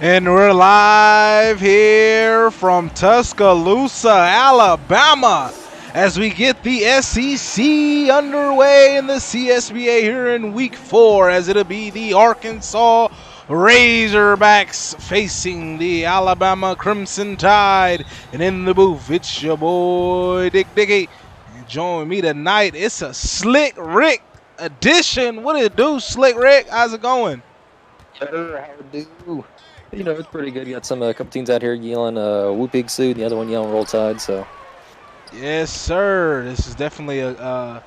And we're live here from Tuscaloosa, Alabama, as we get the SEC underway in the CSBA here in week 4, as it'll be the Arkansas Razorbacks facing the Alabama Crimson Tide. And in the booth, it's your boy Dick Dickey. And join me tonight, it's a Slick Rick edition. What it do, Slick Rick? How's it going? Sure, how it do? You know, it's pretty good. You got a couple teams out here yelling Whoop Big Sue, the other one yelling Roll Tide, so. Yes, sir. This is definitely a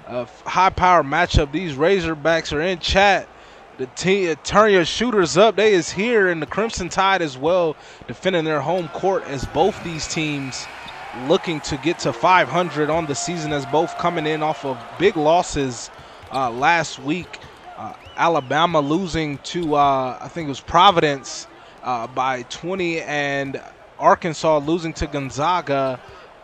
high-power matchup. These Razorbacks are in chat. The team, turn your shooters up. They is here, and the Crimson Tide as well, defending their home court as both these teams looking to get to 500 on the season, as both coming in off of big losses last week. Alabama losing to, I think it was Providence by 20, and Arkansas losing to Gonzaga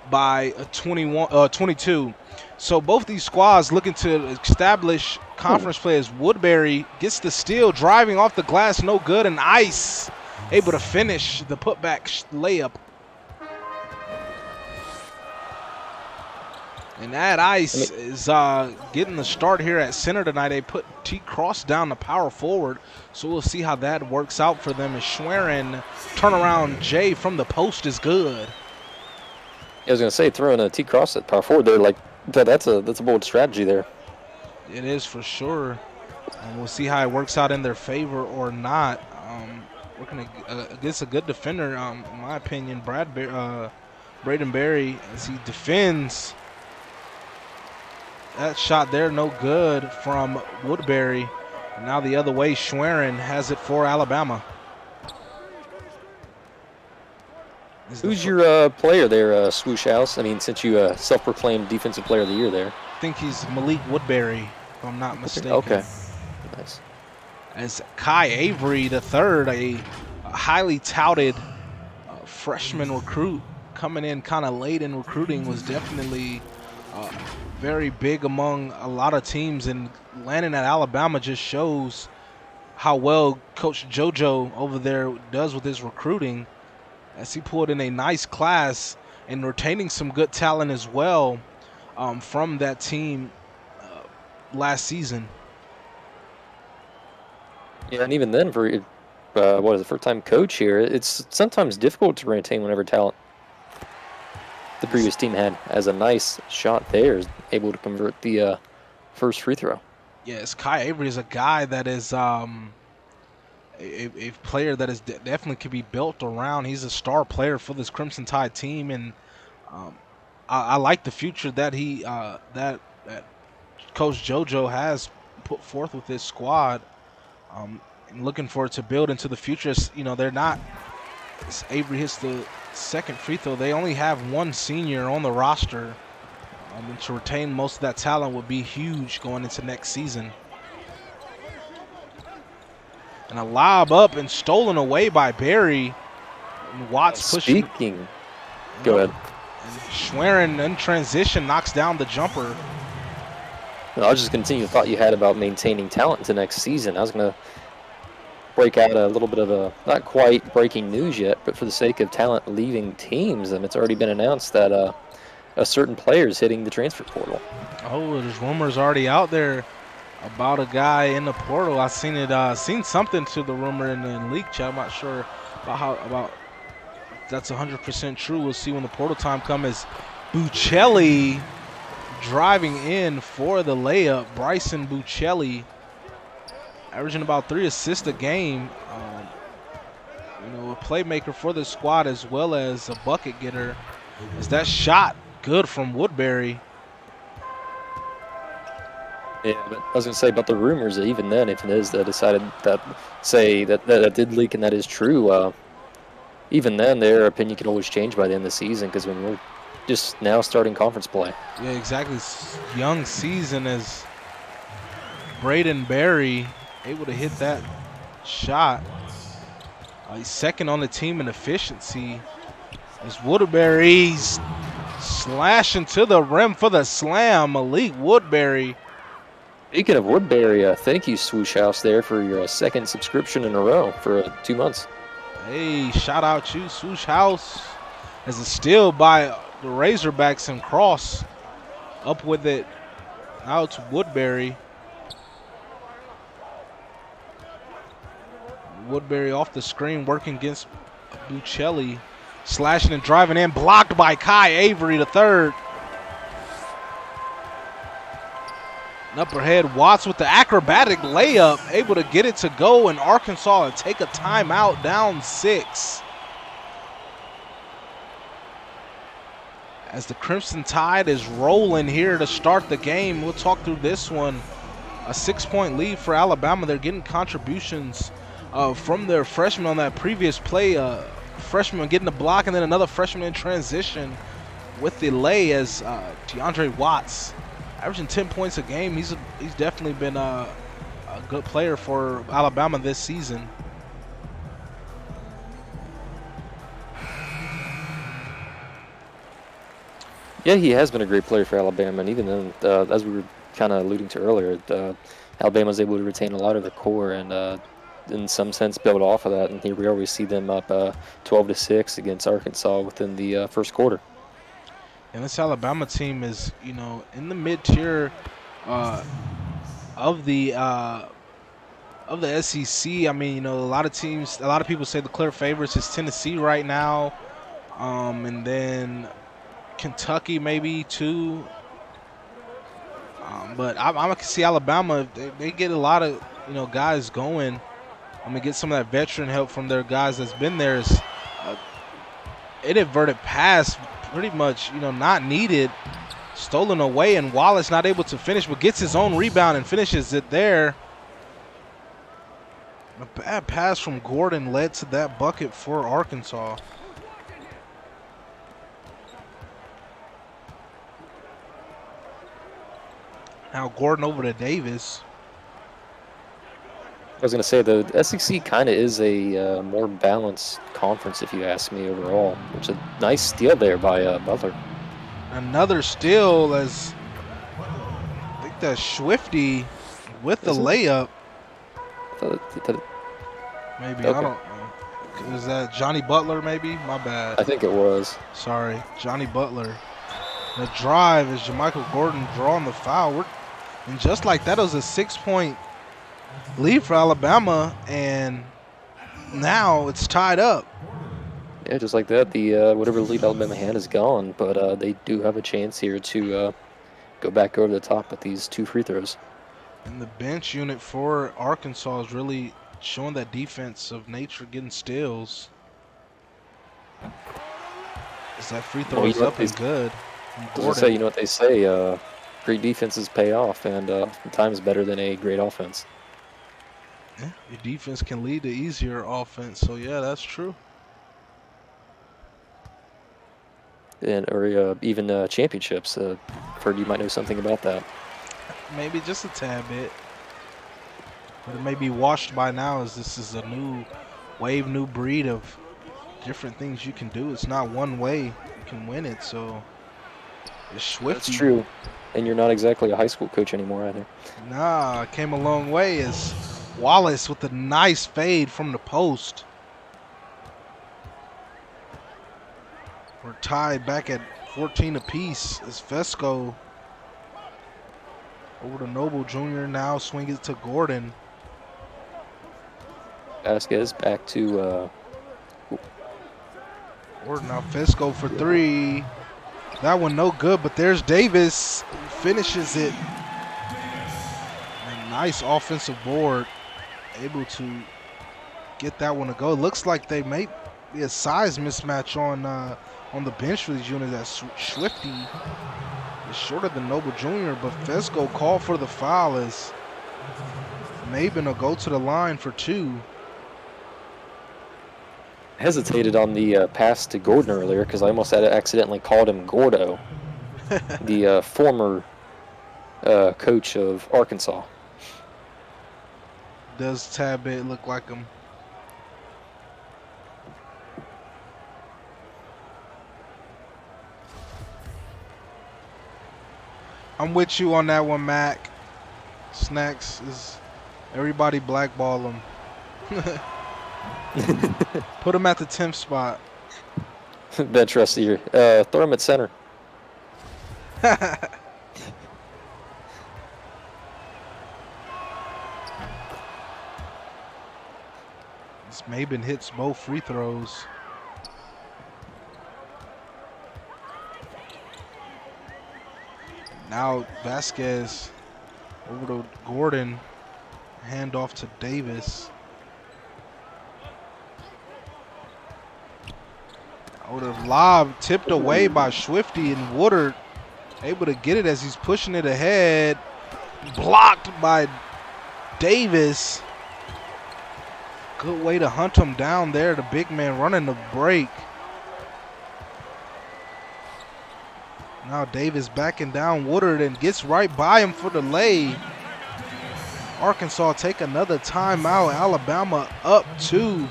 by 22. So both these squads looking to establish conference play as Woodbury gets the steal, driving off the glass, no good, and Ice able to finish the putback layup. And that Ice is getting the start here at center tonight. They put T-Cross down the power forward, so we'll see how that works out for them. And Schwerin turnaround J from the post is good. I was gonna say throwing a T-Cross at power forward there, like that's a bold strategy there. It is for sure. And we'll see how it works out in their favor or not. Working against a good defender, in my opinion, Braden Berry, as he defends. That shot there, no good from Woodbury. And now the other way, Schwerin has it for Alabama. Who's your player there, Swoosh House? I mean, since you self-proclaimed Defensive Player of the Year there. I think he's Malik Woodbury, if I'm not mistaken. Okay, nice. As Kai Avery III, a highly touted freshman recruit coming in kind of late in recruiting, was definitely very big among a lot of teams, and landing at Alabama just shows how well Coach JoJo over there does with his recruiting, as he pulled in a nice class and retaining some good talent as well from that team last season. Yeah, and even then, for first-time coach here, it's sometimes difficult to retain whenever talent the previous team had. As a nice shot there, is able to convert the first free throw. Yes, Kai Avery is a guy that is a player that is definitely could be built around. He's a star player for this Crimson Tide team, and I like the future that that Coach JoJo has put forth with this squad. And looking forward to build into the future. You know, they're not. Avery hits the second free throw. They only have one senior on the roster, and to retain most of that talent would be huge going into next season. And a lob up and stolen away by Berry. And Watts pushing. Speaking. Go ahead. And Schwerin in transition knocks down the jumper. I'll just continue the thought you had about maintaining talent into next season. I was going to break out a little bit of a, not quite breaking news yet, but for the sake of talent leaving teams, and it's already been announced that a certain player is hitting the transfer portal. Oh, there's rumors already out there about a guy in the portal. I've seen it, seen something to the rumor in the leak chat. I'm not sure about if that's 100% true. We'll see when the portal time comes. Buccelli driving in for the layup. Bryson Buccelli, averaging about 3 assists a game. You know, a playmaker for the squad as well as a bucket getter. Is that shot good from Woodbury? Yeah, but I was going to say about the rumors that even then, if it is that decided that that did leak and that is true, even then their opinion can always change by the end of the season, because when we're just now starting conference play. Yeah, exactly. Young season as Braden Berry able to hit that shot. He's second on the team in efficiency. As Woodbury's slashing to the rim for the slam. Malik Woodbury. Speaking of Woodbury, thank you, Swoosh House, there for your second subscription in a row for 2 months. Hey, shout out you, Swoosh House. As a steal by the Razorbacks and Cross. Up with it. Now it's Woodbury. Woodbury off the screen working against Buccelli. Slashing and driving in. Blocked by Kai Avery, the third. And up ahead, Watts with the acrobatic layup. Able to get it to go in Arkansas and take a timeout down 6. As the Crimson Tide is rolling here to start the game. We'll talk through this one. A 6-point lead for Alabama. They're getting contributions from their freshmen on that previous play. Freshman getting the block and then another freshman in transition with the lay as DeAndre Watts averaging 10 points a game. He's definitely been a good player for Alabama this season. Yeah, he has been a great player for Alabama, and even then, as we were kind of alluding to earlier, Alabama was able to retain a lot of their core and, in some sense, build off of that. And here we always see them up 12-6 against Arkansas within the first quarter. And this Alabama team is, in the mid-tier of the SEC. I mean, a lot of people say the clear favorites is Tennessee right now, and then Kentucky maybe too. But I can see Alabama. They get a lot of guys going. I'm gonna get some of that veteran help from their guys that's been there. Is inadvertent pass, pretty much not needed, stolen away, and Wallace not able to finish, but gets his own rebound and finishes it there. A bad pass from Gordon led to that bucket for Arkansas. Now Gordon over to Davis. I was going to say, the SEC kind of is a more balanced conference, if you ask me, overall. Which is a nice steal there by Butler. Another steal as I think that's Swifty with the layup. Maybe, okay. I don't know. Was that Johnny Butler maybe? My bad. I think it was. Sorry, Johnny Butler. The drive is Jermichael Gordon drawing the foul. And just like that, it was a 6-point lead for Alabama, and now it's tied up. Yeah, just like that, the whatever lead Alabama had is gone, but they do have a chance here to go back over the top with these 2 free throws. And the bench unit for Arkansas is really showing that defensive nature, getting steals. As that free throw is up and good. I was say, you know what they say, great defenses pay off, and sometimes better than a great offense. Yeah, your defense can lead to easier offense, so yeah, that's true. Or even championships. Heard you might know something about that. Maybe just a tad bit. But it may be washed by now, as this is a new wave, new breed of different things you can do. It's not one way you can win it, so it's Swifty. That's true. And you're not exactly a high school coach anymore either. Nah, came a long way as Wallace with a nice fade from the post. We're tied back at 14 apiece as Fesco over to Noble Jr. now swing it to Gordon. Vasquez back to Gordon. Now Fesco for 3. That one no good, but there's Davis who finishes it. A nice offensive board, able to get that one to go. It looks like they may be a size mismatch on the bench for these units. That Swifty is shorter than Noble Jr., but Fesco called for the foul as Maben will go to the line for 2. Hesitated on the pass to Gordon earlier because I almost had accidentally called him Gordo, the former coach of Arkansas. Does tad bit look like him. I'm with you on that one, Mac. Snacks is everybody blackball him. Put him at the 10th spot. Bench rest of the year. Throw him at center. This Maben hits both free throws. Now Vasquez over to Gordon. Hand off to Davis. Oh, the lob tipped away by Swifty, and Woodard able to get it as he's pushing it ahead. Blocked by Davis. Good way to hunt him down there. The big man running the break. Now Davis backing down Woodard and gets right by him for the lay. Arkansas take another timeout. Alabama up 2.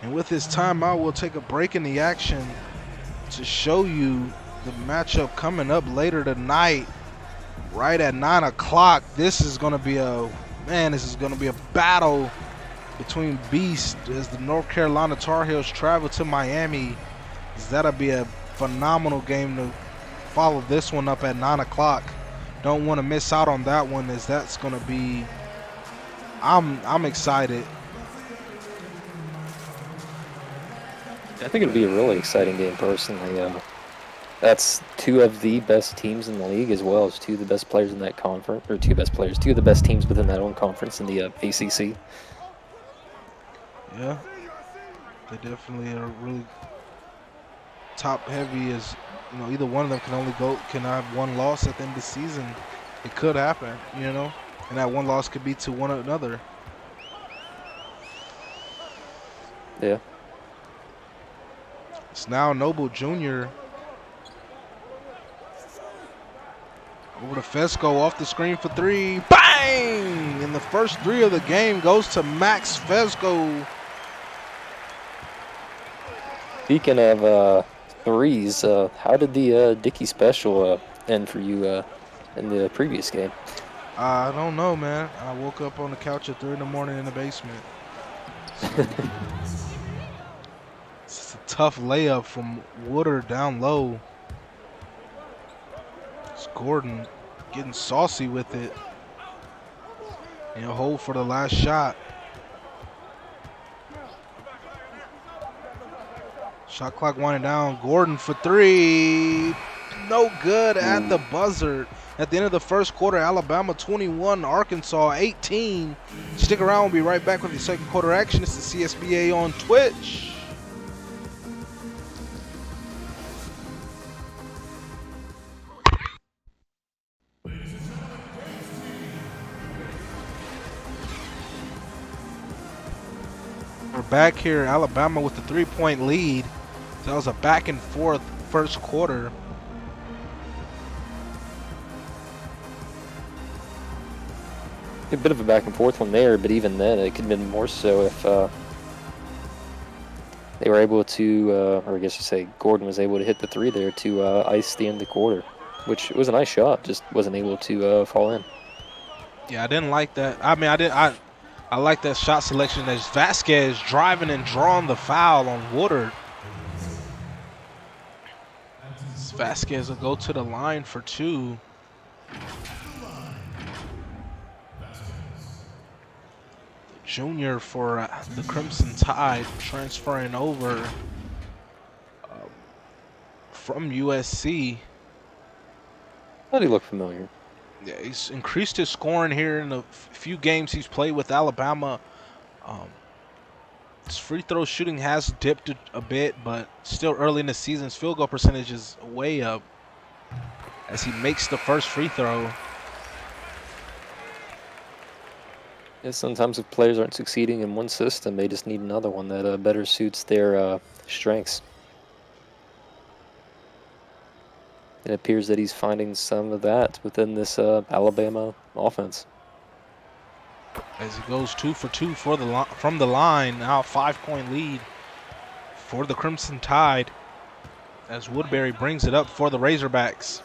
And with this timeout, we'll take a break in the action to show you the matchup coming up later tonight, right at 9 o'clock. This is going to be a battle between beasts as the North Carolina Tar Heels travel to Miami. That'll be a phenomenal game to follow this one up at 9 o'clock. Don't want to miss out on that one, as that's going to be, I'm excited. I think it'll be a really exciting game personally. That's 2 of the best teams in the league, as well as 2 of the best players in that conference, or 2 best players, 2 of the best teams within that own conference in the ACC. Yeah, they definitely are really top heavy. As you know, either one of them can have one loss at the end of the season. It could happen, you know, and that one loss could be to one another. Yeah. It's now Noble Jr. Over to Fesco, off the screen for 3. Bang! And the first 3 of the game goes to Max Fesco. Speaking of threes, how did the Dickey special end for you in the previous game? I don't know, man. I woke up on the couch at 3 in the morning in the basement. It's a tough layup from Woodard down low. It's Gordon getting saucy with it. And he'll hold for the last shot. Shot clock winding down. Gordon for 3. No good at the buzzer. At the end of the first quarter, Alabama 21, Arkansas 18. Stick around. We'll be right back with the second quarter action. It's the CSBA on Twitch. We're back here. Alabama with the 3-point lead. That was a back and forth first quarter. A bit of a back and forth one there, but even then it could have been more so if they were able to, or I guess you say Gordon was able to hit the 3 there to ice the end of the quarter, which was a nice shot, just wasn't able to fall in. Yeah, I didn't like that. I mean, I like that shot selection. As Vasquez driving and drawing the foul on Woodard. Vasquez will go to the line for 2. Junior for the Crimson Tide, transferring over from USC. Thought he looked familiar. Yeah, he's increased his scoring here in the few games he's played with Alabama. His free throw shooting has dipped a bit, but still early in the season, his field goal percentage is way up as he makes the first free throw. Yeah, sometimes if players aren't succeeding in one system, they just need another one that better suits their strengths. It appears that he's finding some of that within this Alabama offense. As he goes 2 for 2 from the line, now a 5-point lead for the Crimson Tide as Woodbury brings it up for the Razorbacks.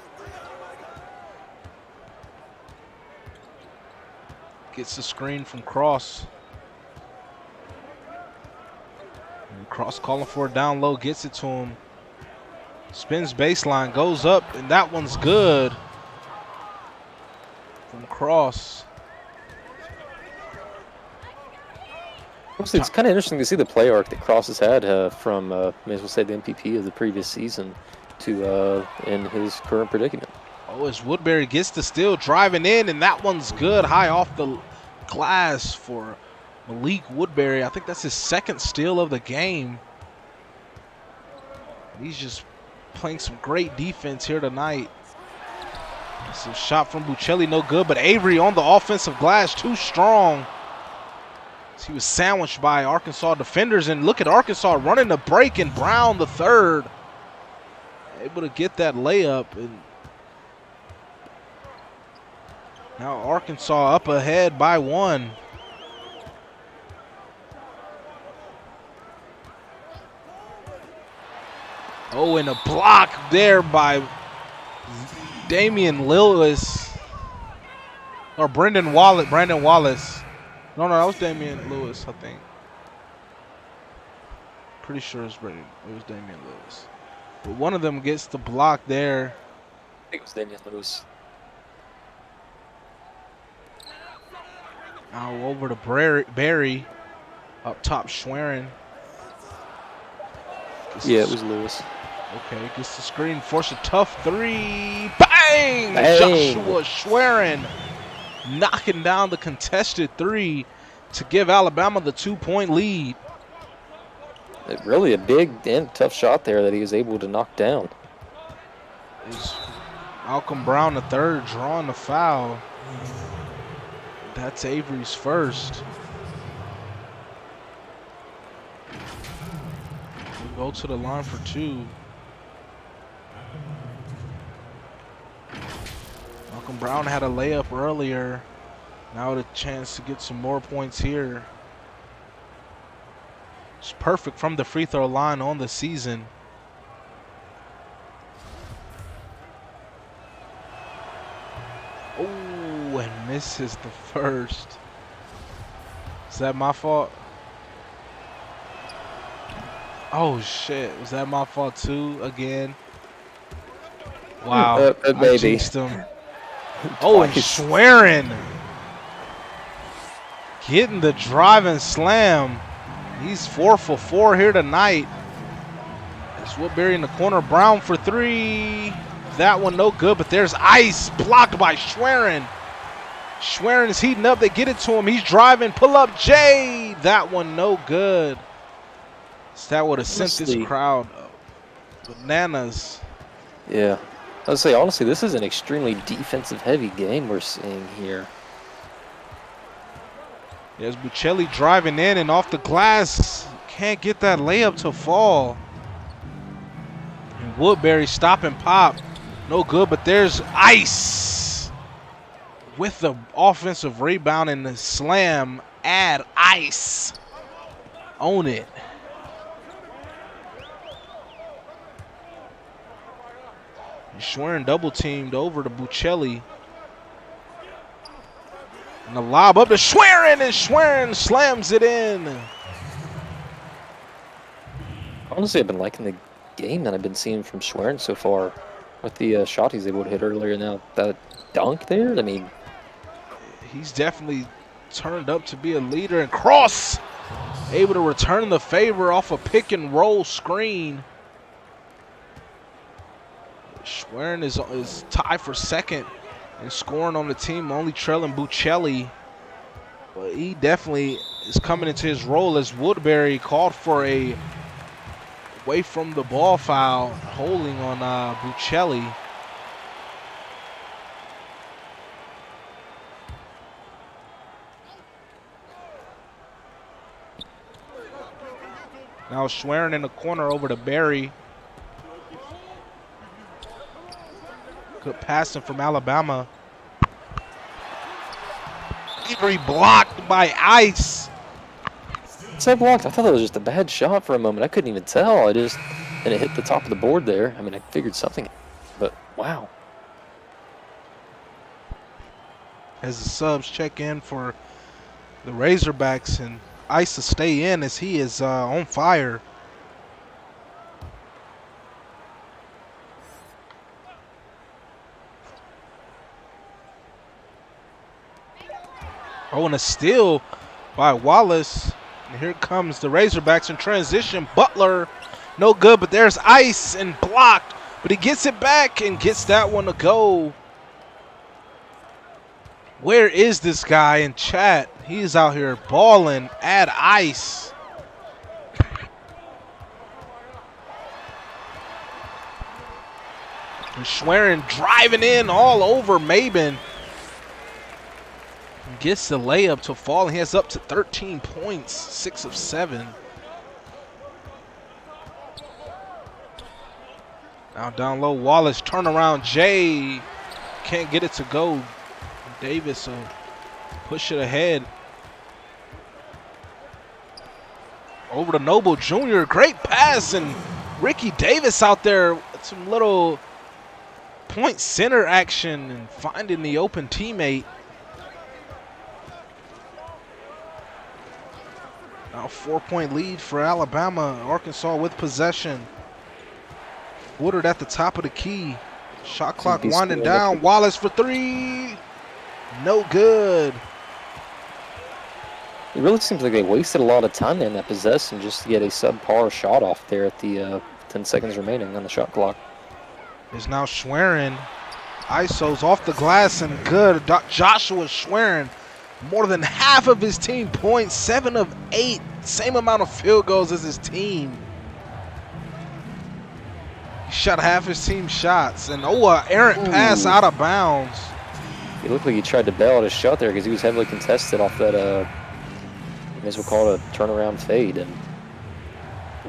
Gets the screen from Cross. Cross calling for it down low, gets it to him. Spins baseline, goes up, and that one's good from Cross. Honestly, it's kind of interesting to see the play arc that Cross has had from, may as well say, the MVP of the previous season to in his current predicament. Oh, as Woodbury gets the steal, driving in, and that one's good, high off the glass for Malik Woodbury. I think that's his second steal of the game. He's just playing some great defense here tonight. Some shot from Buccelli, no good, but Avery on the offensive glass, too strong. He was sandwiched by Arkansas defenders, and look at Arkansas running the break, and Brown the third able to get that layup. And now Arkansas up ahead by 1. Oh, and a block there by Damian Lewis. Or Brandon Wallace. No, that was Damian Lewis, I think. Pretty sure it was Damian Lewis. But one of them gets the block there. I think it was Damian Lewis. Now over to Barry. Up top, Schwerin. Yeah, it was Lewis. Okay, gets the screen, force a tough 3. Bang! Joshua Schwerin knocking down the contested 3 to give Alabama the 2-point lead. Really a big and tough shot there that he was able to knock down. Is Malcolm Brown the third drawing the foul. That's Avery's first. We'll go to the line for 2. Malcolm Brown had a layup earlier. Now the chance to get some more points here. It's perfect from the free throw line on the season. Oh, and misses the first. Is that my fault? Oh shit, was that my fault too again? Wow, I jinxed him. Oh, and Schwerin getting the driving slam. He's 4 for 4 here tonight. It's Woodbury in the corner. Brown for 3. That one no good, but there's ice blocked by Schwerin. Schwerin is heating up. They get it to him. He's driving. Pull up J. That one no good. So that would have sent this crowd bananas. Yeah. I would say, honestly, this is an extremely defensive-heavy game we're seeing here. There's Buccelli driving in and off the glass. Can't get that layup to fall. And Woodbury stop and pop. No good, but there's ice. With the offensive rebound and the slam, add ice. Own it. Schwerin double teamed over to Buccelli. And the lob up to Schwerin, and Schwerin slams it in. Honestly, I've been liking the game that I've been seeing from Schwerin so far with the shot he's able to hit earlier. Now, that dunk there, I mean, he's definitely turned up to be a leader. And Cross able to return the favor off a pick and roll screen. Schwerin is tied for second in scoring on the team, only trailing Buccelli. But he definitely is coming into his role as Woodbury called for a away from the ball foul, holding on Buccelli. Now Schwerin in the corner over to Barry. Good passing from Alabama. Avery blocked by Ice. It's that blocked. I thought that was just a bad shot for a moment. I couldn't even tell. And it hit the top of the board there. I mean, I figured something, but wow. As the subs check in for the Razorbacks, and Ice to stay in as he is on fire. Oh, and a steal by Wallace. And here comes the Razorbacks in transition. Butler, no good, but there's ice and blocked. But he gets it back and gets that one to go. Where is this guy in chat? He's out here balling. Add ice. And Schwerin driving in all over Maben. Gets the layup to fall. He has up to 13 points, 6 of 7. Now down low, Wallace, turnaround, Jay. Can't get it to go. Davis will push it ahead. Over to Noble Jr., great pass, and Ricky Davis out there with some little point center action and finding the open teammate. Now 4-point lead for Alabama. Arkansas with possession. Woodard at the top of the key. Shot clock winding down. Wallace for three. No good. It really seems like they wasted a lot of time in that possession just to get a subpar shot off there at the 10 seconds remaining on the shot clock. Is now Schwerin. ISO's off the glass and good. Joshua Schwerin, more than half of his team points, 7 of 8. Same amount of field goals as his team. He shot half his team shots. And errant pass out of bounds. It looked like he tried to bail out his shot there because he was heavily contested off that, may as well call it a turnaround fade, and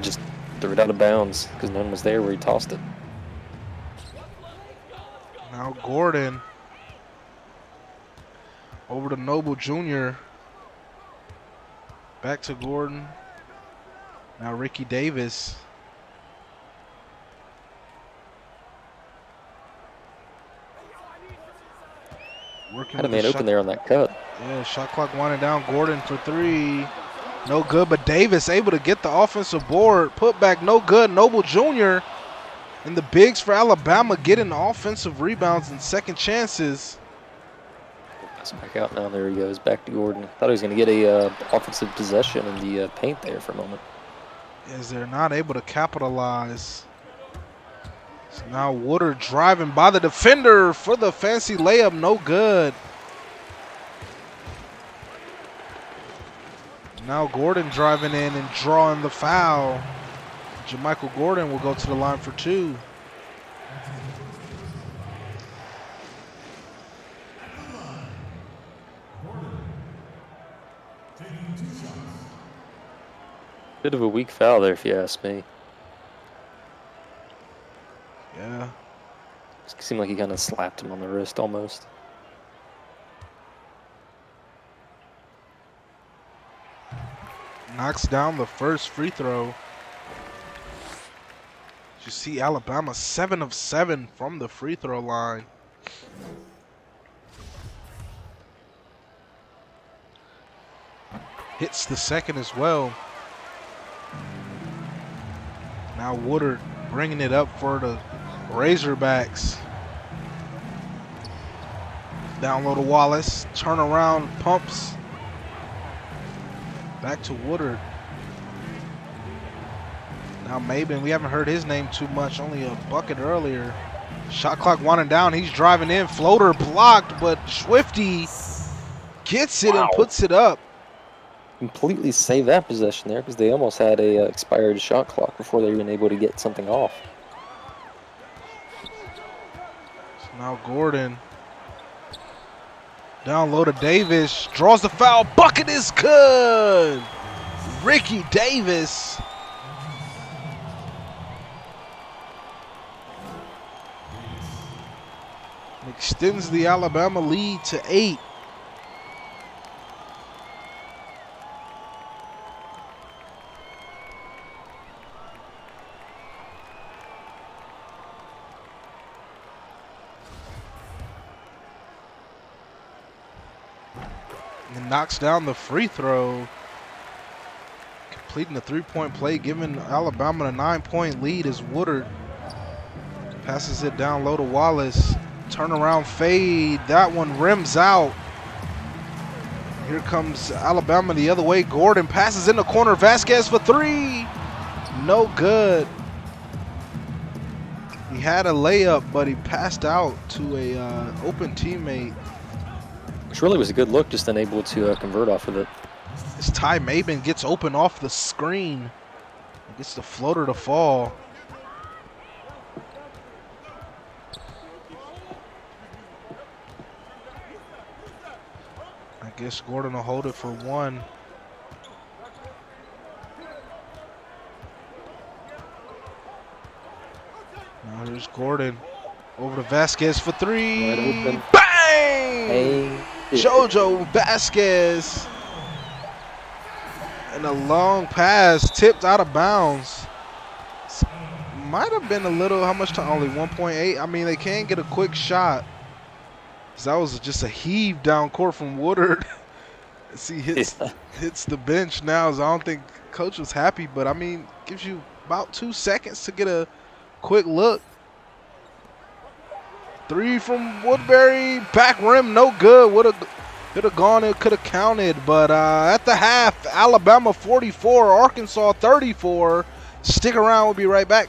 just threw it out of bounds because no one was there where he tossed it. Now Gordon. Over to Noble Jr. Back to Gordon. Now Ricky Davis. Working Had a man open there on that cut. Yeah, shot clock winding down. Gordon for three. No good, but Davis able to get the offensive board. Put back, no good. Noble Jr. and the bigs for Alabama getting offensive rebounds and second chances. It's back out now. There he goes. Back to Gordon. Thought he was going to get a offensive possession in the paint there for a moment. As they're not able to capitalize. So now Woodard driving by the defender for the fancy layup. No good. Now Gordon driving in and drawing the foul. Jermichael Gordon will go to the line for two. Bit of a weak foul there, if you ask me. Yeah. It seemed like he kind of slapped him on the wrist almost. Knocks down the first free throw. You see Alabama 7 of 7 from the free throw line. Hits the second as well. Now Woodard bringing it up for the Razorbacks. Down low to Wallace. Turn around, pumps. Back to Woodard. Now Maben, we haven't heard his name too much, only a bucket earlier. Shot clock winding down, he's driving in, floater blocked, but Swifty gets it and puts it up. Completely saved that possession there because they almost had a expired shot clock before they were even able to get something off. So now Gordon. Down low to Davis, draws the foul, bucket is good! Ricky Davis. Extends the Alabama lead to 8. And knocks down the free throw. Completing the three-point play, giving Alabama a 9-point lead as Woodard passes it down low to Wallace. Turnaround fade. That one rims out. Here comes Alabama the other way. Gordon passes in the corner. Vasquez for three. No good. He had a layup, but he passed out to a open teammate. Which really was a good look, just unable to convert off of it. As Ty Maben gets open off the screen. Gets the floater to fall. I guess Gordon will hold it for one. Now here's Gordon. Over to Vasquez for three. Wide open. Bang! Hey. Jojo Vasquez. And a long pass tipped out of bounds. Might have been a little, how much time? Only 1.8. I mean, they can get a quick shot. That was just a heave down court from Woodard. See, hits the bench now. So I don't think coach was happy, but I mean, gives you about 2 seconds to get a quick look. Three from Woodbury, back rim, no good. Could have gone, it could have counted, but at the half, Alabama 44, Arkansas 34. Stick around, we'll be right back.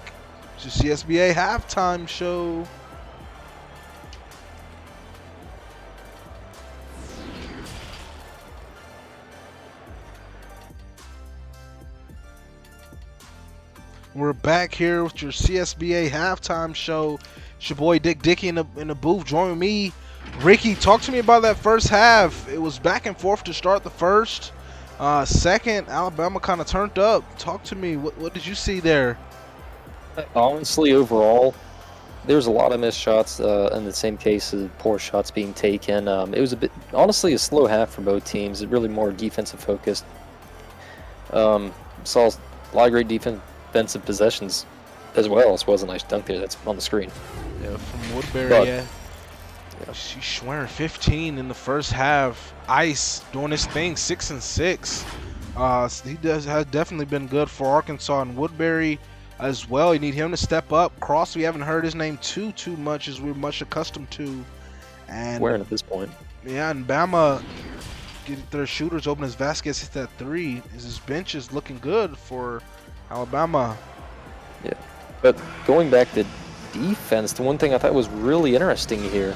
It's the CSBA halftime show. We're back here with your CSBA halftime show. It's your boy Dick Dickey in the booth. Join me, Ricky. Talk to me about that first half. It was back and forth to start the first. Second, Alabama kind of turned up. Talk to me. What did you see there? Honestly, overall, there's a lot of missed shots. In the same case of poor shots being taken. It was honestly a slow half for both teams. It really more defensive focused. Saw a lot of great defensive possessions as well. As well as a nice dunk there that's on the screen. Yeah, from Woodbury, yeah. She's swearing 15 in the first half. Ice doing his thing, 6 and 6. He has definitely been good for Arkansas, and Woodbury as well. You need him to step up. Cross, we haven't heard his name too much as we're much accustomed to. And wearing at this point. Yeah, and Bama get their shooters open as Vasquez hits that three. His bench is looking good for Alabama. Yeah, but going back to defense, the one thing I thought was really interesting here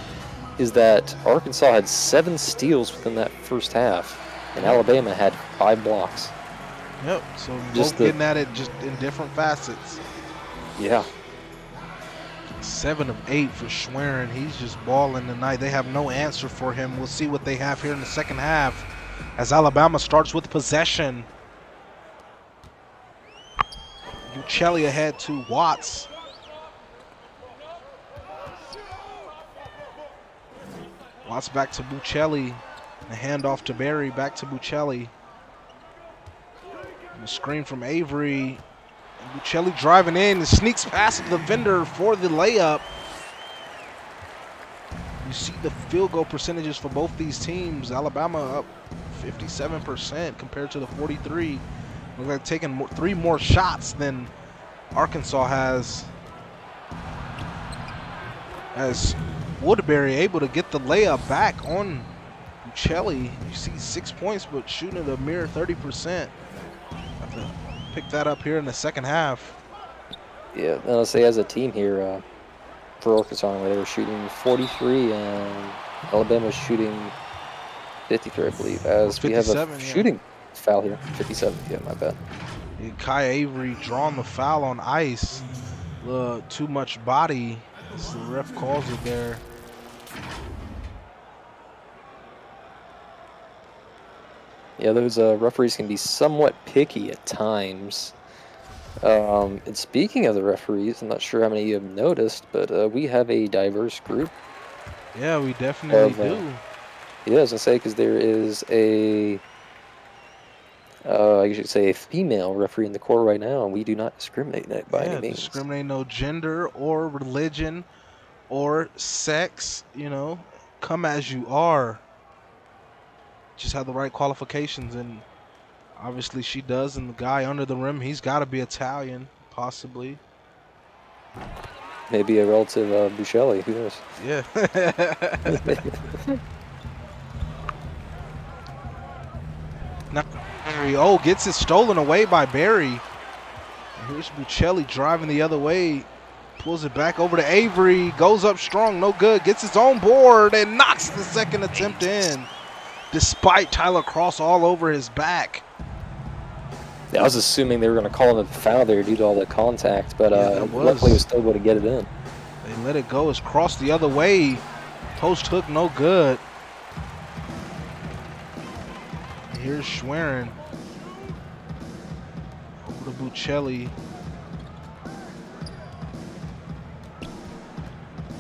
is that Arkansas had 7 steals within that first half, and Alabama had 5 blocks. Yep, so both getting at it just in different facets. Yeah. 7 of 8 for Schwerin. He's just balling tonight. They have no answer for him. We'll see what they have here in the second half as Alabama starts with possession. Uccelli ahead to Watts. Watts back to Buccelli. The handoff to Berry, back to Buccelli. And a screen from Avery. And Buccelli driving in and sneaks past the defender for the layup. You see the field goal percentages for both these teams. Alabama up 57% compared to the 43. Looks like taking 3 more shots than Arkansas has. As Woodbury able to get the layup back on Buccelli. You see 6 points, but shooting at a mere 30%. Have to pick that up here in the second half. Yeah, I'll say as a team here, for Arkansas, they were shooting 43, and Alabama's shooting 53, I believe. As we have a shooting foul here, 57. Yeah, my bad. And Kai Avery drawing the foul on ice. Too much body. As the ref calls it there. Yeah, those referees can be somewhat picky at times. And speaking of the referees, I'm not sure how many of you have noticed, but we have a diverse group. Yeah, we definitely do. Yeah, I was going to say, because there is I should say a female referee in the court right now, and we do not discriminate by any means. Discriminate no gender or religion or sex, you know. Come as you are. Just have the right qualifications, and obviously she does. And the guy under the rim, he's got to be Italian, possibly. Maybe a relative of Buccelli, who knows? Yeah. Now, oh, gets it stolen away by Barry. Here's Buccelli driving the other way. Pulls it back over to Avery. Goes up strong, no good. Gets his own board and knocks the second attempt in. Despite Tyler Cross all over his back. Yeah, I was assuming they were going to call him a foul there due to all that contact, but luckily he was still able to get it in. They let it go. It's crossed the other way. Post hook, no good. Here's Schwerin. Over to Buccelli.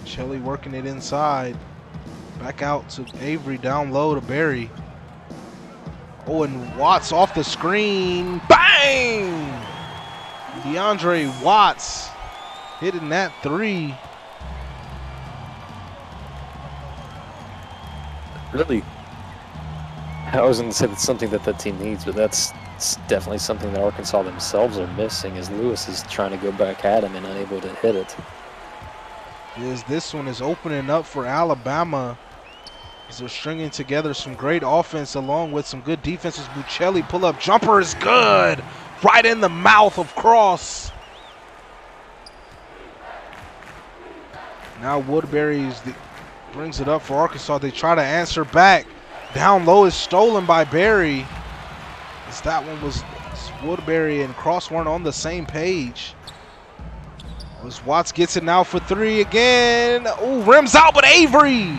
Buccelli working it inside. Back out to Avery, down low to Barry. Oh, and Watts off the screen. Bang! DeAndre Watts hitting that three. Really, I was going to say that's something that team needs, but that's definitely something that Arkansas themselves are missing, as Lewis is trying to go back at him and unable to hit it. This one is opening up for Alabama as they're stringing together some great offense along with some good defenses. Buccelli pull-up jumper is good. Right in the mouth of Cross. Now Woodbury brings it up for Arkansas. They try to answer back. Down low is stolen by Barry. As that one was Woodbury and Cross weren't on the same page. As Watts gets it now for three again. Oh, rims out, but Avery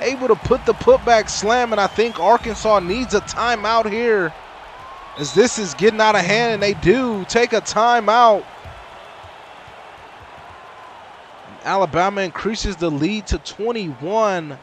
able to put the putback slam, and I think Arkansas needs a timeout here as this is getting out of hand, and they do take a timeout. Alabama increases the lead to 21.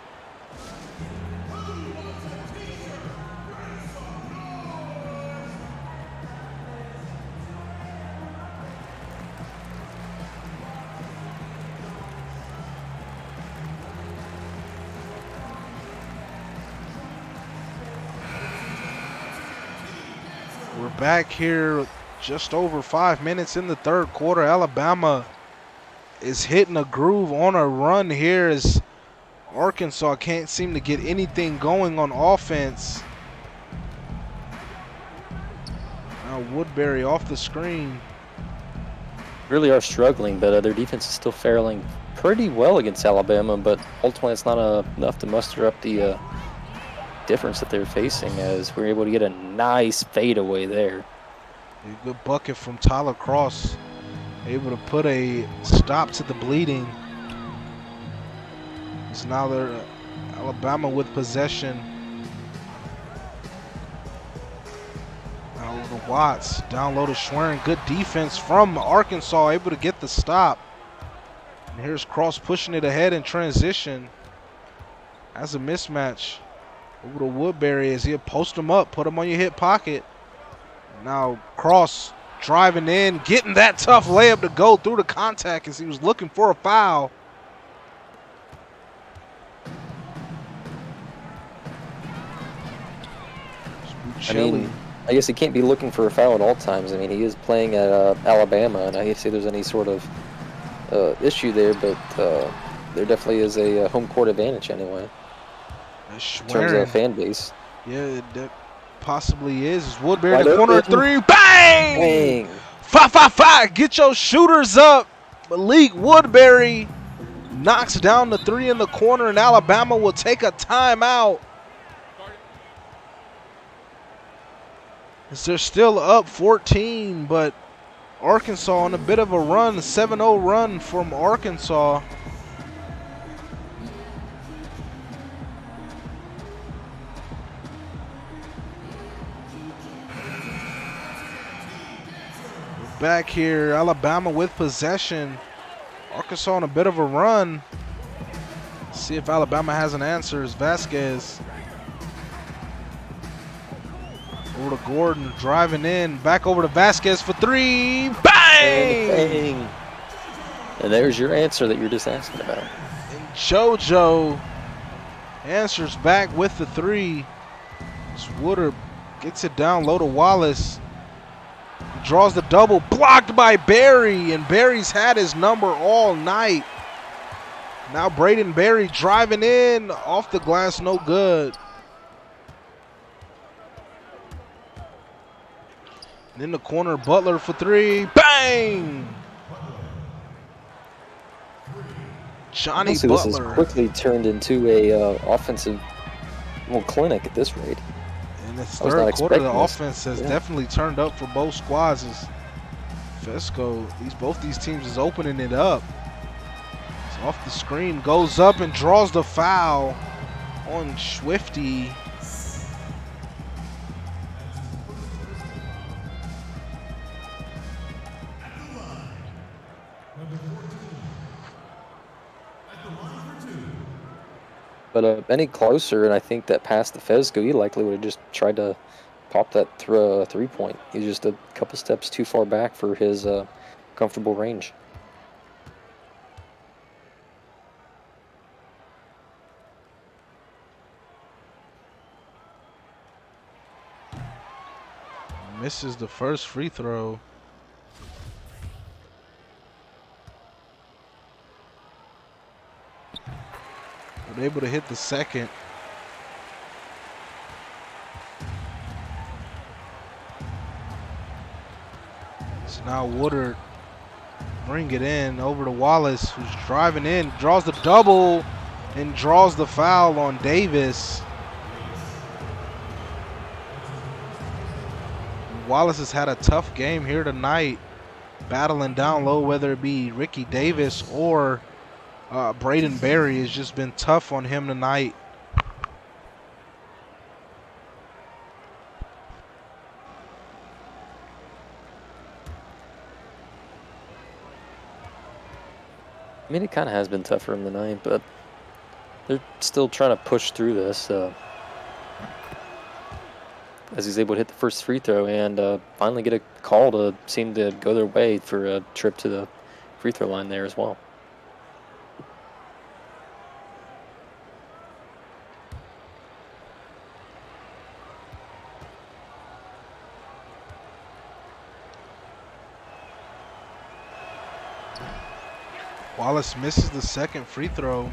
We're back here just over 5 minutes in the third quarter. Alabama is hitting a groove on a run here as Arkansas can't seem to get anything going on offense. Now Woodbury off the screen. Really are struggling, but their defense is still faring pretty well against Alabama, but ultimately it's not enough to muster up the difference that they're facing, as we're able to get a nice fadeaway there. A good bucket from Tyler Cross, able to put a stop to the bleeding. It's now they're Alabama with possession. Now over to Watts, down low to Schwerin. Good defense from Arkansas, able to get the stop. And here's Cross pushing it ahead in transition. That's a mismatch. Over to Woodbury as he'll post him up, put him on your hip pocket. Now Cross driving in, getting that tough layup to go through the contact as he was looking for a foul. I guess he can't be looking for a foul at all times. I mean, he is playing at Alabama, and I hate to say there's any sort of issue there, but there definitely is a home court advantage anyway. In terms of fan base. Yeah, that possibly is. Woodbury in the corner, three, bang! Bang! 5-5-5, get your shooters up. Malik Woodbury knocks down the three in the corner, and Alabama will take a timeout. As they're still up 14, but Arkansas on a bit of a run, 7-0 run from Arkansas. Back here, Alabama with possession. Arkansas on a bit of a run. Let's see if Alabama has an answer. It's Vasquez. Over to Gordon, driving in. Back over to Vasquez for three. Bang! Bang! And there's your answer that you're just asking about. And JoJo answers back with the three. As Woodard gets it down low to Wallace. Draws the double, blocked by Barry, and Barry's had his number all night. Now Braden Barry driving in, off the glass, no good. In the corner, Butler for three. Bang! Johnny Honestly, this has Butler. quickly turned into a offensive clinic at this rate. In this I was not third quarter, the expecting this. offense has Yeah. definitely turned up for both squads. As Fesco, both these teams is opening it up. It's off the screen, goes up and draws the foul on Swifty. But any closer, and I think that past the Fesco, he likely would have just tried to pop that 3-point. He's just a couple steps too far back for his comfortable range. Misses the first free throw. But able to hit the second. So now Woodard bring it in over to Wallace, who's driving in, draws the double, and draws the foul on Davis. Wallace has had a tough game here tonight, battling down low, whether it be Ricky Davis or Braden Berry. Has just been tough on him tonight. I mean, it kind of has been tough for him tonight, but they're still trying to push through this as he's able to hit the first free throw and finally get a call to seem to go their way for a trip to the free throw line there as well. Wallace misses the second free throw.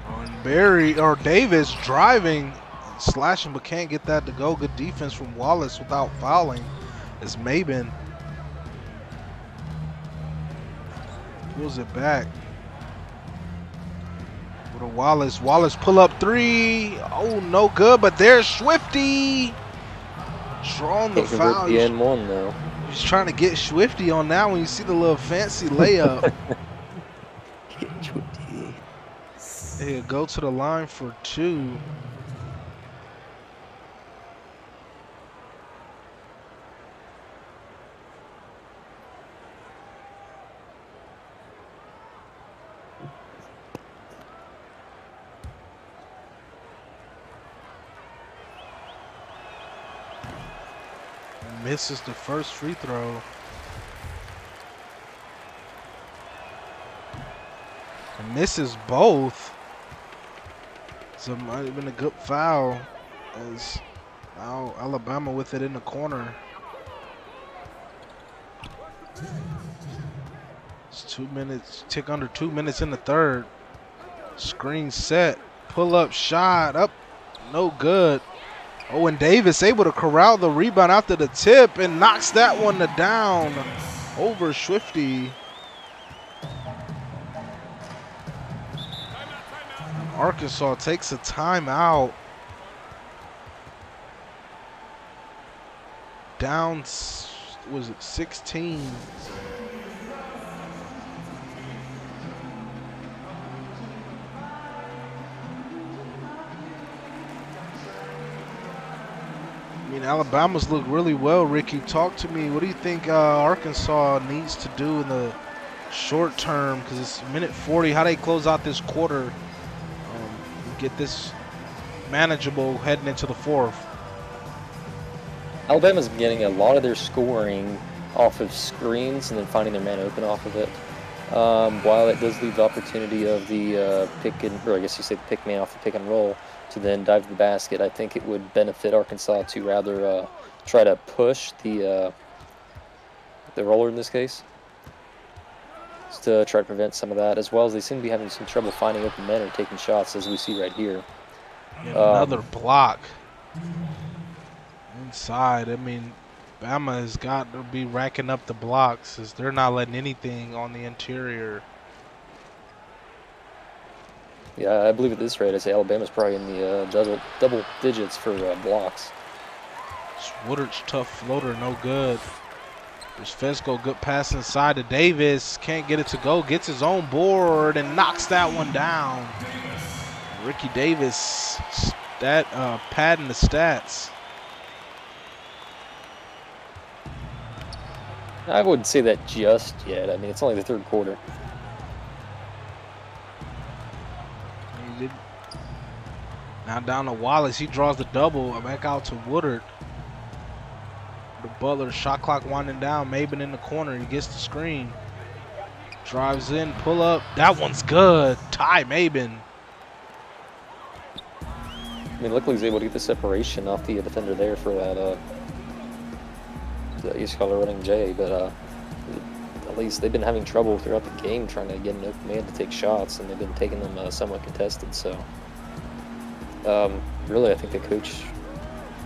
On Berry or Davis driving, slashing, but can't get that to go. Good defense from Wallace without fouling. As Maben pulls it back. With a Wallace. Wallace pull up three. Oh, no good, but there's Swifty. Drawing the foul. The N1 though. He's trying to get Swifty on that when you see the little fancy layup. He'll go to the line for two. Misses the first free throw. And misses both. So it might have been a good foul. As now Alabama with it in the corner. It's 2 minutes, tick under 2 minutes in the third. Screen set, pull up shot, up, no good. Owen Davis able to corral the rebound after the tip and knocks that one down over Swifty. Arkansas takes a timeout. Down, was it 16? I mean, Alabama's looked really well, Ricky. Talk to me. What do you think Arkansas needs to do in the short term? Because it's minute 40. How they close out this quarter? Get this manageable heading into the fourth. Alabama's getting a lot of their scoring off of screens and then finding their man open off of it. While it does leave the opportunity of the pick me off the pick and roll to then dive to the basket, I think it would benefit Arkansas to rather try to push the roller in this case, just to try to prevent some of that, as well as they seem to be having some trouble finding open men or taking shots, as we see right here. Another block. Inside, I mean, Bama has got to be racking up the blocks as they're not letting anything on the interior. Yeah, I believe at this rate, I say Alabama's probably in the double digits for blocks. Woodard's tough floater, no good. There's Fesco, good pass inside to Davis. Can't get it to go. Gets his own board and knocks that one down. Ricky Davis, padding the stats. I wouldn't say that just yet. I mean, it's only the third quarter. He did. Now down to Wallace. He draws the double. Back out to Woodard. The Butler, shot clock winding down. Maben in the corner. He gets the screen. Drives in, pull up. That one's good. Ty Maben. I mean, luckily he's able to get the separation off the defender there for that East Color running J, but at least they've been having trouble throughout the game trying to get an open man to take shots, and they've been taking them somewhat contested. So, really, I think the coach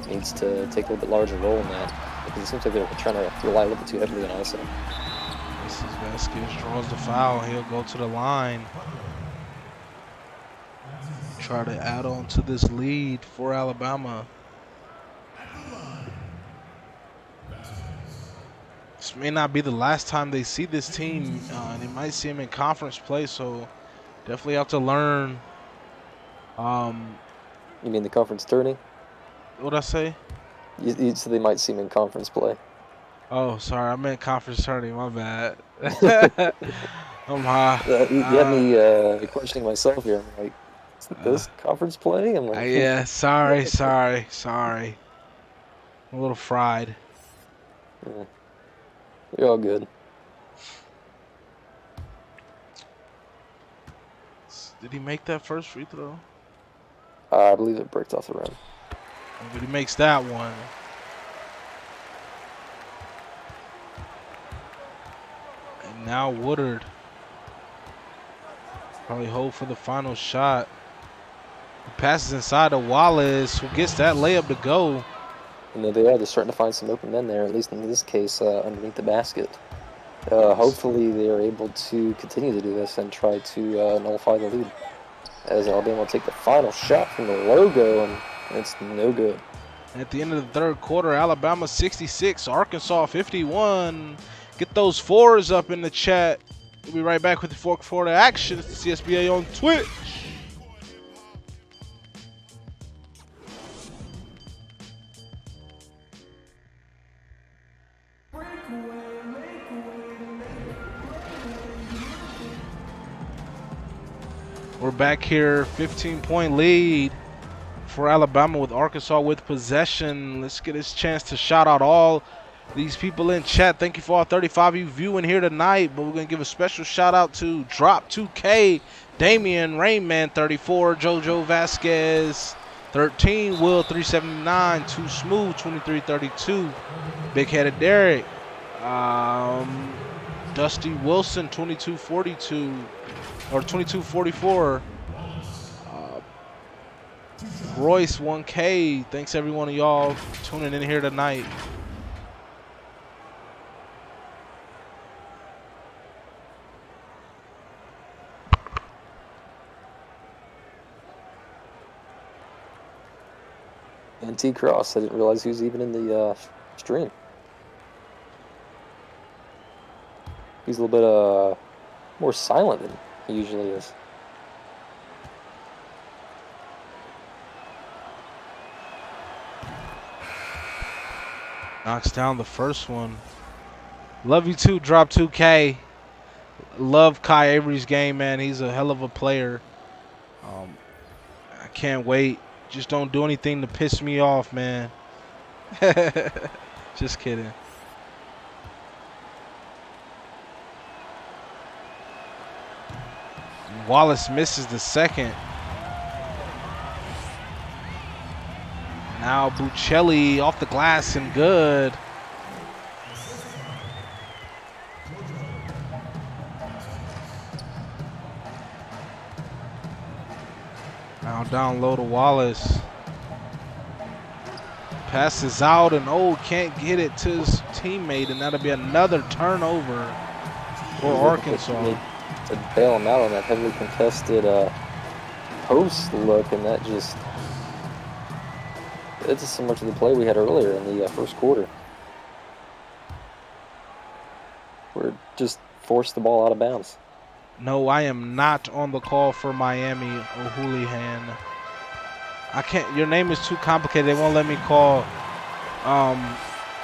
needs to take a little bit larger role in that, because it seems like they're trying to rely a little bit too heavily on ISO. This is Vasquez draws the foul. He'll go to the line. Try to add on to this lead for Alabama. This may not be the last time they see this team. They might see them in conference play, so definitely have to learn. You mean the conference tourney? What'd I say? You said they might see him in conference play. Oh, sorry, I meant conference tourney. My bad. I'm high. You had me questioning myself here. I'm like, isn't this conference play? I'm like, yeah, sorry. I'm a little fried. Yeah. You're all good. Did he make that first free throw? I believe it breaks off the rim. But he makes that one. And now Woodard. Probably hold for the final shot. He passes inside to Wallace, who gets that layup to go. And they're starting to find some open men there, at least in this case, underneath the basket. Hopefully they are able to continue to do this and try to nullify the lead. As Alabama will take the final shot from the logo, and it's no good. At the end of the third quarter, Alabama 66, Arkansas 51. Get those fours up in the chat. We'll be right back with the fourth quarter action. It's the CSBA on Twitch. We're back here, 15-point lead for Alabama with Arkansas with possession. Let's get this chance to shout out all these people in chat. Thank you for all 35 of you viewing here tonight, but we're going to give a special shout out to Drop 2K, Damian, Rainman 34, Jojo Vasquez 13, Will 379, Too Smooth 2332, Big Headed Derek, Dusty Wilson 2242 or 2244. Royce 1K. Thanks every one of y'all tuning in here tonight. And T Cross, I didn't realize he was even in the stream. He's a little bit more silent than he usually is. Knocks down the first one. Love you too, Drop 2K. Love Kai Avery's game, man. He's a hell of a player. I can't wait. Just don't do anything to piss me off, man. Just kidding. Wallace misses the second. Now Buccelli off the glass and good. Now down low to Wallace. Passes out and can't get it to his teammate, and that'll be another turnover for Arkansas. To bail him out on that heavily contested post look, and that just it's similar to the play we had earlier in the first quarter, where it just forced the ball out of bounds. No, I am not on the call for Miami, O'Houlihan. I can't. Your name is too complicated. They won't let me call.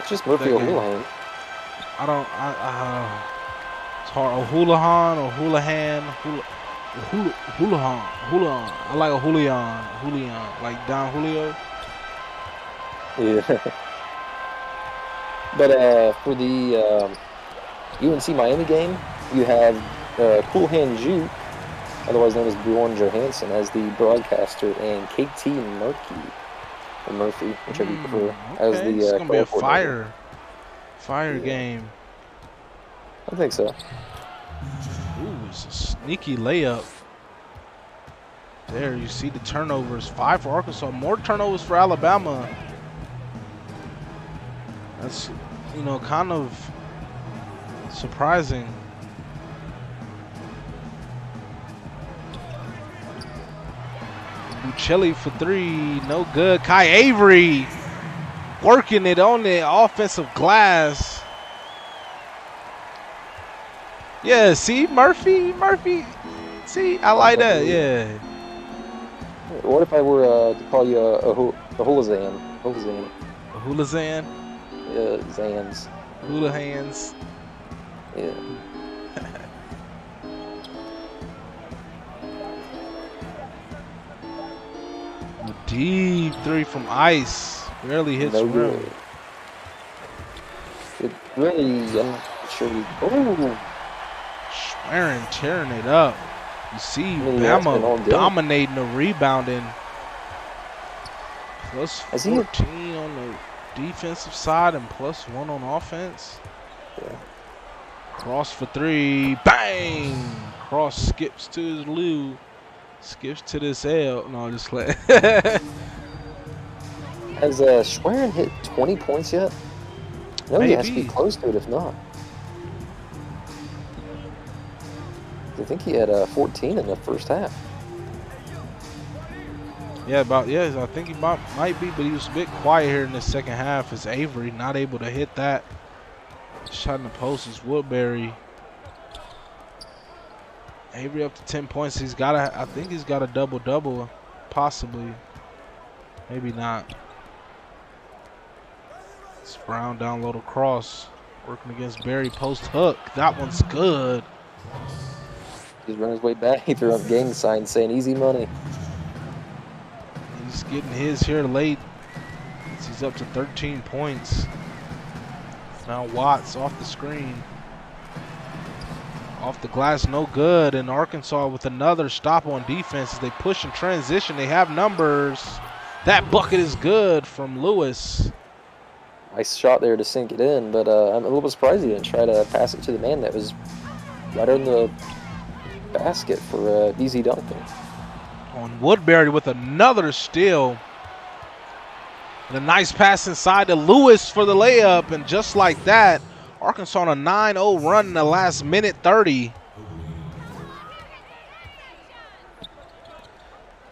It's just Murphy O'Houlihan. I don't. It's hard. O'Houlihan. I like O'Houlihan. Like Don Julio. Yeah. But for the UNC Miami game, you have Cool Hand Ju, otherwise known as Bjorn Johansson, as the broadcaster, and KT Murphy, whichever you prefer, as the it's gonna be a fire game. I think so. Ooh, it's a sneaky layup. There, you see the turnovers. 5 for Arkansas. More turnovers for Alabama. That's, kind of surprising. Buccelli for 3, no good. Kai Avery working it on the offensive glass. Yeah, see, Murphy. See, I like that, yeah. What if I were to call you a Hulazan? Hulazan? Yeah, Zans. Hulahans. Yeah. Deep 3 from Ice. Barely hits rim. It really, I'm not sure. Schwerin tearing it up. You see Bama dominating the rebounding. Plus 14 on the defensive side and plus 1 on offense. Yeah. Cross for 3. Bang! Cross skips to his Lou. Skips to this L. No, just let. Has Schwerin hit 20 points yet? No, he has to be close to it if not. I think he had 14 in the first half. Yeah, I think he might be, but he was a bit quiet here in the second half. As Avery not able to hit that shot in the post is Woodbury. Avery up to 10 points. I think he's got a double-double, possibly. Maybe not. It's Brown down low to cross. Working against Barry, post hook. That one's good. He's run his way back. He threw up gang signs saying easy money. He's getting his here late. He's up to 13 points. Now Watts off the screen. Off the glass, no good. And Arkansas with another stop on defense as they push and transition. They have numbers. That bucket is good from Lewis. Nice shot there to sink it in, but I'm a little bit surprised he didn't try to pass it to the man that was right on the basket for easy dunking. On Woodbury with another steal. And a nice pass inside to Lewis for the layup. And just like that, Arkansas on a 9-0 run in the last minute 30.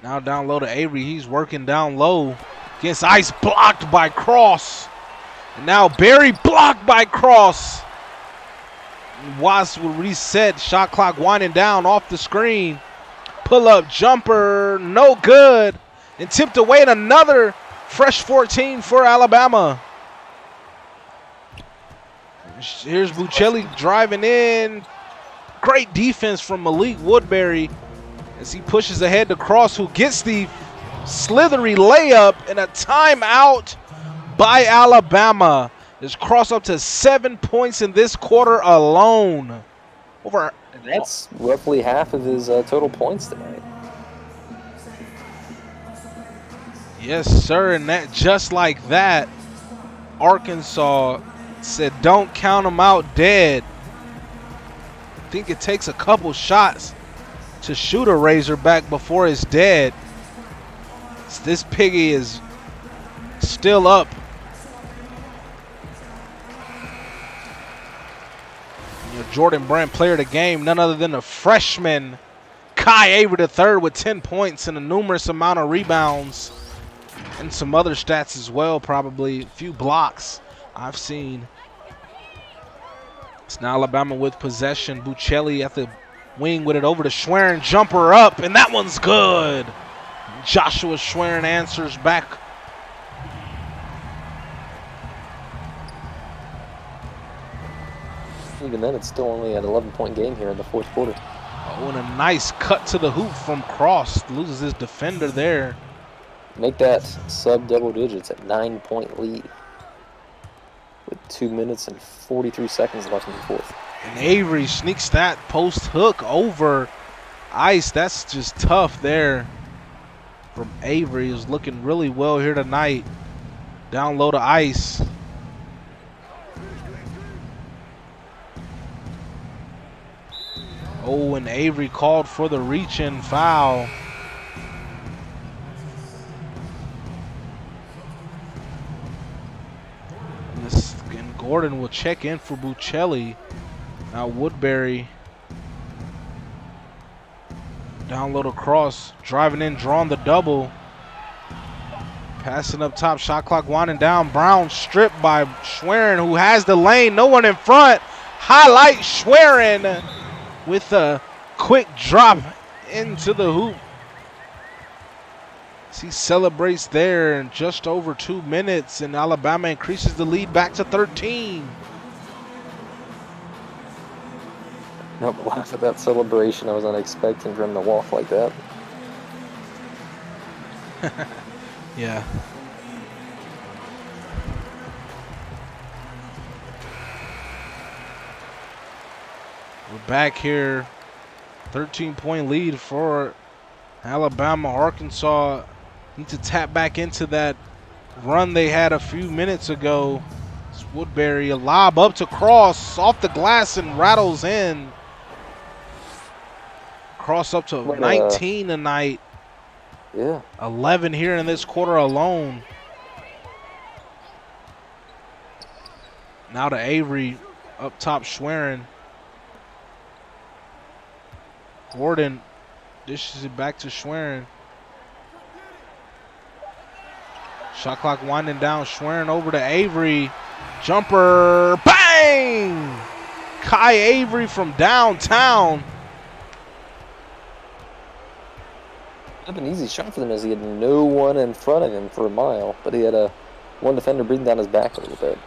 Now down low to Avery. He's working down low against Ice, blocked by Cross. And now Barry blocked by Cross. Watts will reset. Shot clock winding down off the screen. Pull-up jumper, no good. And tipped away, and another fresh 14 for Alabama. Here's Buccelli driving in. Great defense from Malik Woodbury as he pushes ahead to Cross, who gets the slithery layup, and a timeout by Alabama. Is Cross up to 7 points in this quarter alone. And that's roughly half of his total points tonight. Yes, sir, and that just like that, Arkansas said don't count him out dead. I think it takes a couple shots to shoot a Razorback before it's dead. This piggy is still up Jordan Brand player of the game, none other than the freshman Kai Avery III with 10 points and a numerous amount of rebounds and some other stats as well, probably a few blocks I've seen. It's now Alabama with possession. Buccelli at the wing with it over to Schwerin. Jumper up, and that one's good. Joshua Schwerin answers back. Even then, it's still only an 11-point game here in the fourth quarter. Oh, and a nice cut to the hoop from Cross. Loses his defender there. Make that sub-double digits at 9-point lead with 2 minutes and 43 seconds left in the fourth. And Avery sneaks that post hook over Ice. That's just tough there from Avery. Is looking really well here tonight. Down low to Ice. Oh, and Avery called for the reach-in foul. And Gordon will check in for Buccelli. Now Woodbury. Down low to Cross. Driving in, drawing the double. Passing up top, shot clock winding down. Brown stripped by Schwerin, who has the lane. No one in front. Highlight Schwerin with a quick drop into the hoop. He celebrates there in just over 2 minutes, and Alabama increases the lead back to 13. Nope, laugh at that celebration. I was not expecting for him to walk like that. Yeah. We're back here. 13-point lead for Alabama. Arkansas need to tap back into that run they had a few minutes ago. It's Woodbury, a lob up to Cross, off the glass and rattles in. Cross up to 19 tonight. Yeah. 11 here in this quarter alone. Now to Avery, up top Schwerin. Gordon dishes it back to Schwerin. Shot clock winding down. Schwerin over to Avery. Jumper, bang! Kai Avery from downtown. An easy shot for them as he had no one in front of him for a mile, but he had one defender breathing down his back a little bit.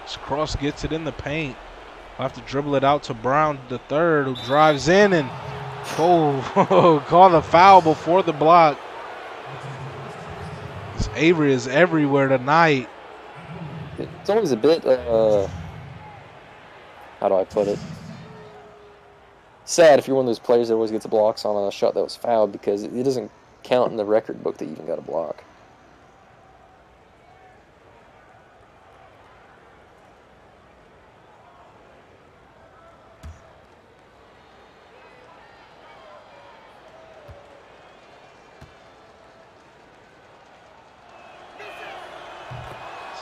Cross gets it in the paint. We'll have to dribble it out to Brown the third, who drives in and call the foul before the block. This Avery is everywhere tonight. It's always a bit, how do I put it? Sad if you're one of those players that always gets blocks on a shot that was fouled, because it doesn't count in the record book that you even got a block.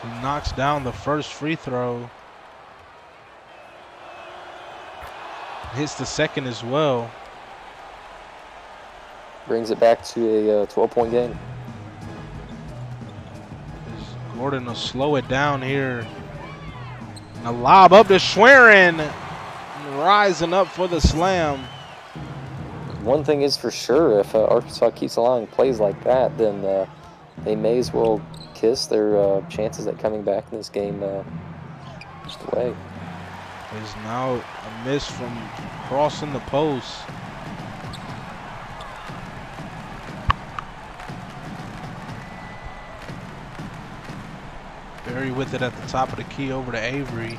So he knocks down the first free throw. Hits the second as well. Brings it back to a 12-point game. Gordon will slow it down here. A lob up to Schwerin. Rising up for the slam. One thing is for sure, if Arkansas keeps allowing plays like that, then they may as well kiss their chances at coming back in this game just away. There's now a miss from crossing the post. Berry with it at the top of the key over to Avery.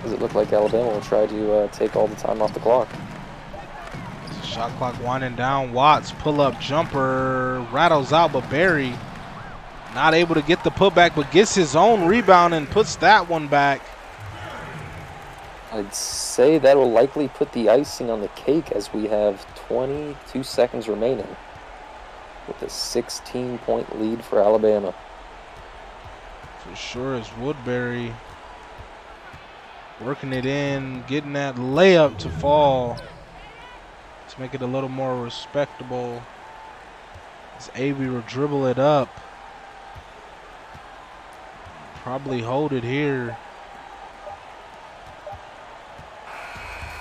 Does it look like Alabama will try to take all the time off the clock? Shot clock winding down. Watts pull-up jumper rattles out, but Berry not able to get the putback, but gets his own rebound and puts that one back. I'd say that will likely put the icing on the cake as we have 22 seconds remaining with a 16-point lead for Alabama. For sure, it's Woodbury. Working it in, getting that layup to fall to make it a little more respectable. As Avery will dribble it up. Probably hold it here.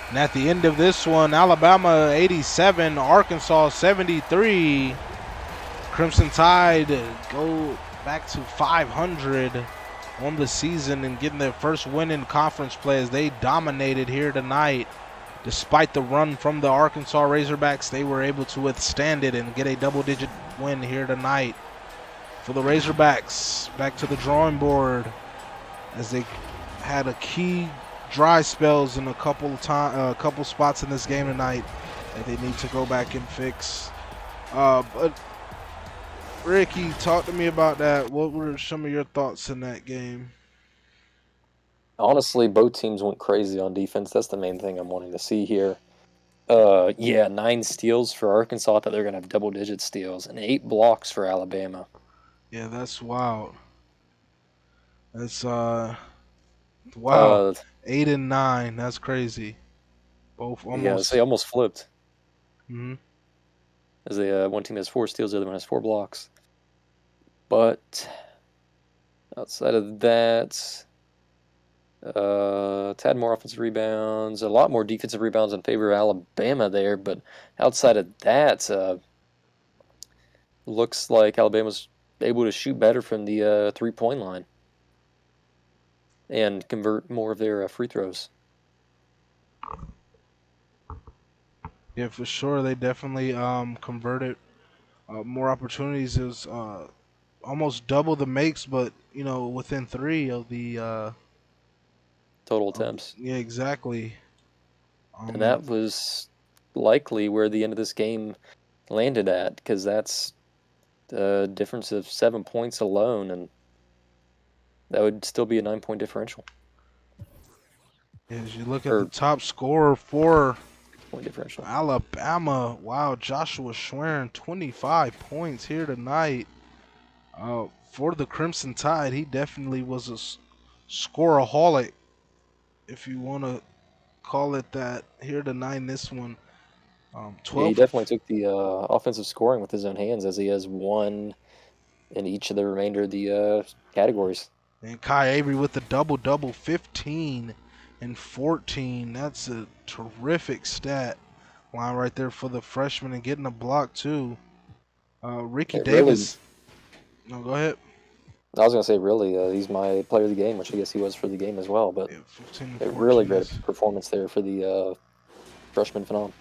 And at the end of this one, Alabama 87, Arkansas 73. Crimson Tide go back to 500 on the season and getting their first win in conference play as they dominated here tonight. Despite the run from the Arkansas Razorbacks, they were able to withstand it and get a double-digit win here tonight. For the Razorbacks, back to the drawing board as they had a key dry spells in a couple spots in this game tonight that they need to go back and fix. But Ricky, talk to me about that. What were some of your thoughts in that game? Honestly, both teams went crazy on defense. That's the main thing I'm wanting to see here. Yeah, 9 steals for Arkansas. I thought they were gonna have double-digit steals, and 8 blocks for Alabama. Yeah, that's wild. That's wow. Uh, 8 and 9. That's crazy. Both yeah, so they almost. almost flipped. Hmm. As they one team has 4 steals, the other one has 4 blocks. But outside of that, tad more offensive rebounds, a lot more defensive rebounds in favor of Alabama there. But outside of that, looks like Alabama's able to shoot better from the 3-point line and convert more of their free throws. Yeah, for sure. They definitely converted more opportunities. It was almost double the makes, but within 3 of the Total attempts. yeah, exactly. And And that was likely where the end of this game landed at, because that's a difference of 7 points alone, and that would still be a 9-point differential. as you look at the Or top scorer for 6-point differential. Alabama, wow, Joshua Schwerin, 25 points here tonight. For the Crimson Tide, he definitely was a scoreaholic, if you want to call it that, here tonight in this one. Yeah, he 12 for definitely took the offensive scoring with his own hands, as he has 1 in each of the remainder of the categories. and Kai Avery with the double-double, 15 and 14. That's a terrific stat line right there for the freshman, and getting a block too. Ricky It really, Davis. No, go ahead. I was going to say, really, he's my player of the game, which I guess he was for the game as well. But Yeah, 15 and a really 14 great is. performance there for the freshman phenom.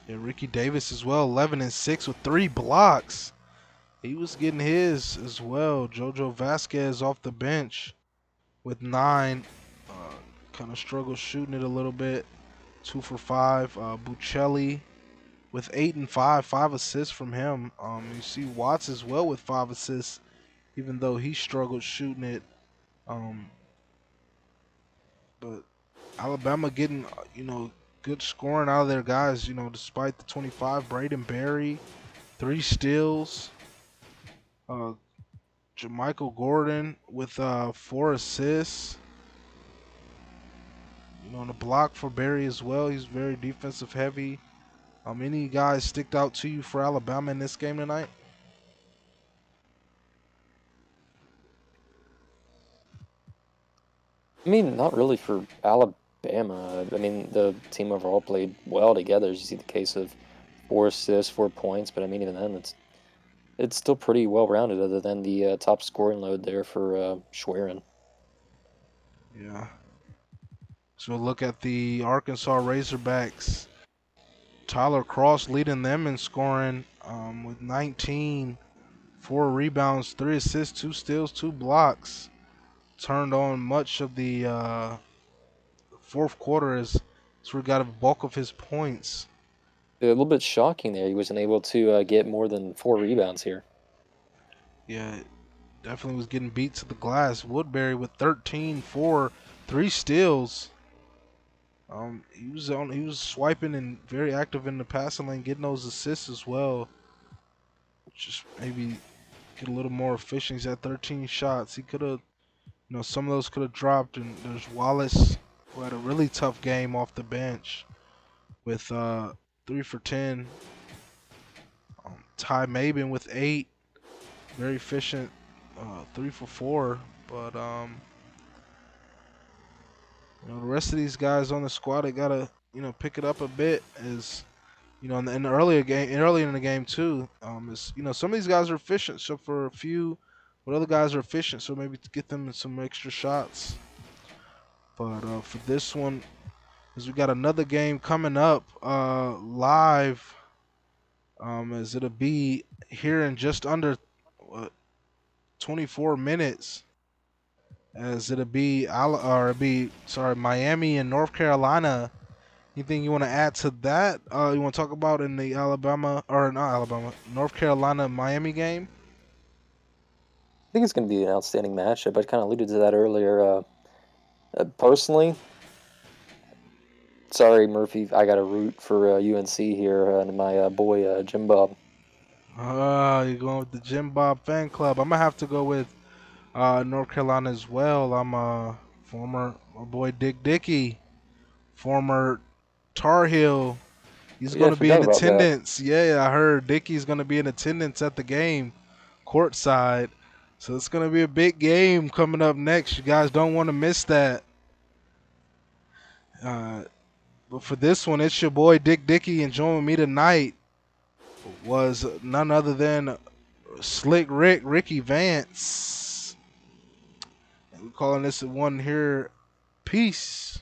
Yeah, Ricky Davis as well, 11 and 6 with 3 blocks. He was getting his as well. Jojo Vasquez off the bench with 9. Uh, kind of struggled shooting it a little bit. 2 for 5. Buccelli with 8 and 5, 5 assists from him. You see Watts as well with 5 assists, even though he struggled shooting it. Um, but Alabama getting good scoring out of their guys. Despite the 25, Braden Berry, 3 steals. Jermichael Gordon with 4 assists. On the block for Berry as well. He's very defensive heavy. Any guys sticked out to you for Alabama in this game tonight? I mean, not really for Alabama. I mean, the team overall played well together. As you see the case of 4 assists, 4 points, but I mean, even then, it's still pretty well rounded, other than the top scoring load there for Schwerin. Yeah. So we'll look at the Arkansas Razorbacks. Tyler Cross leading them in scoring with 19, 4 rebounds, 3 assists, 2 steals, 2 blocks. Turned on much of the fourth quarter as we got a bulk of his points. A little bit shocking there. He wasn't able to get more than 4 rebounds here. Yeah, definitely was getting beat to the glass. Woodbury with 13, 4, 3 steals. He was swiping and very active in the passing lane, getting those assists as well. Just maybe get a little more efficient. He's at 13 shots. He could have, some of those could have dropped. And there's Wallace who had a really tough game off the bench with 3 for 10. Ty Maben with 8, very efficient, 3 for 4. But the rest of these guys on the squad, they gotta pick it up a bit. As in the earlier game, early in the game too. Is some of these guys are efficient, so for a few, but other guys are efficient, so maybe to get them some extra shots. But for this one, as we got another game coming up live, as it'll be here in just under 24 minutes, as it'll be Miami and North Carolina. Anything you want to add to that? You want to talk about in the North Carolina Miami game? I think it's going to be an outstanding matchup. I kind of alluded to that earlier. Personally, sorry, Murphy, I got to root for UNC here and my boy Jim Bob. You're going with the Jim Bob fan club. I'm gonna have to go with North Carolina as well. I'm my boy Dick Dickey, former Tar Heel. He's Yeah, I going to be in forgot about that. attendance. Yeah, I heard Dickey's going to be in attendance at the game, courtside. So it's going to be a big game coming up next. You guys don't want to miss that. But for this one, it's your boy Dick Dickey, and joining me tonight was none other than Slick Ricky Vance. And we're calling this one here. Peace.